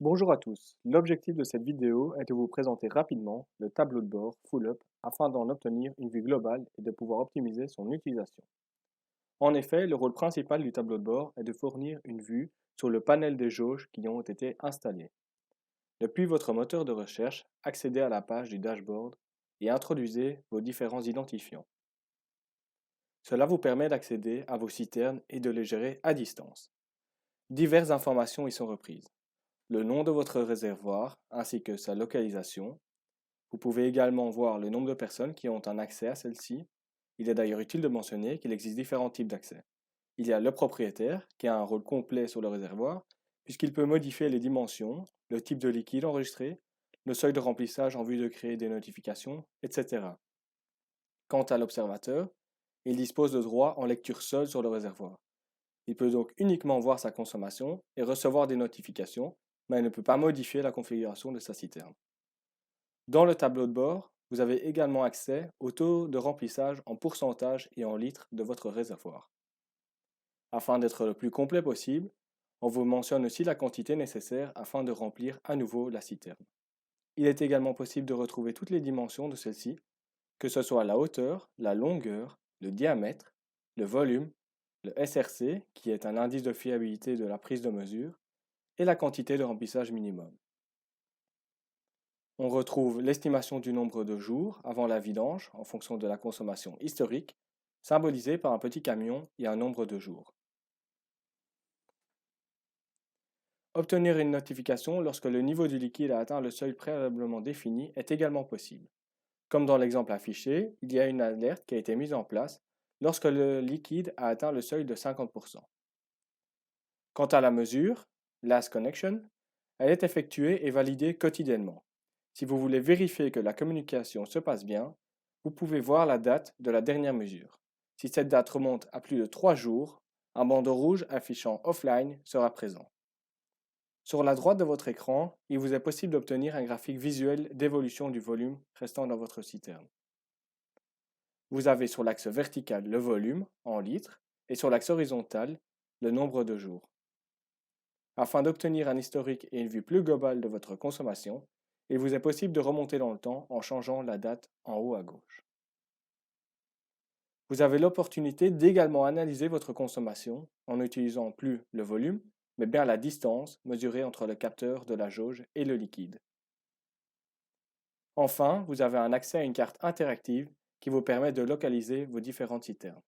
Bonjour à tous. L'objectif de cette vidéo est de vous présenter rapidement le tableau de bord Full Up afin d'en obtenir une vue globale et de pouvoir optimiser son utilisation. En effet, le rôle principal du tableau de bord est de fournir une vue sur le panel des jauges qui ont été installées. Depuis votre moteur de recherche, accédez à la page du dashboard et introduisez vos différents identifiants. Cela vous permet d'accéder à vos citernes et de les gérer à distance. Diverses informations y sont reprises. Le nom de votre réservoir ainsi que sa localisation. Vous pouvez également voir le nombre de personnes qui ont un accès à celle-ci. Il est d'ailleurs utile de mentionner qu'il existe différents types d'accès. Il y a le propriétaire qui a un rôle complet sur le réservoir puisqu'il peut modifier les dimensions, le type de liquide enregistré, le seuil de remplissage en vue de créer des notifications, etc. Quant à l'observateur, il dispose de droits en lecture seule sur le réservoir. Il peut donc uniquement voir sa consommation et recevoir des notifications, mais il ne peut pas modifier la configuration de sa citerne. Dans le tableau de bord, vous avez également accès au taux de remplissage en pourcentage et en litres de votre réservoir. Afin d'être le plus complet possible, on vous mentionne aussi la quantité nécessaire afin de remplir à nouveau la citerne. Il est également possible de retrouver toutes les dimensions de celle-ci, que ce soit la hauteur, la longueur, le diamètre, le volume, le SRC, qui est un indice de fiabilité de la prise de mesure, et la quantité de remplissage minimum. On retrouve l'estimation du nombre de jours avant la vidange en fonction de la consommation historique, symbolisée par un petit camion et un nombre de jours. Obtenir une notification lorsque le niveau du liquide a atteint le seuil préalablement défini est également possible. Comme dans l'exemple affiché, il y a une alerte qui a été mise en place lorsque le liquide a atteint le seuil de 50%. Quant à la mesure, Last Connection, elle est effectuée et validée quotidiennement. Si vous voulez vérifier que la communication se passe bien, vous pouvez voir la date de la dernière mesure. Si cette date remonte à plus de 3 jours, un bandeau rouge affichant Offline sera présent. Sur la droite de votre écran, il vous est possible d'obtenir un graphique visuel d'évolution du volume restant dans votre citerne. Vous avez sur l'axe vertical le volume en litres et sur l'axe horizontal le nombre de jours. Afin d'obtenir un historique et une vue plus globale de votre consommation, il vous est possible de remonter dans le temps en changeant la date en haut à gauche. Vous avez l'opportunité d'également analyser votre consommation en n'utilisant plus le volume, mais bien la distance mesurée entre le capteur de la jauge et le liquide. Enfin, vous avez un accès à une carte interactive qui vous permet de localiser vos différentes citernes.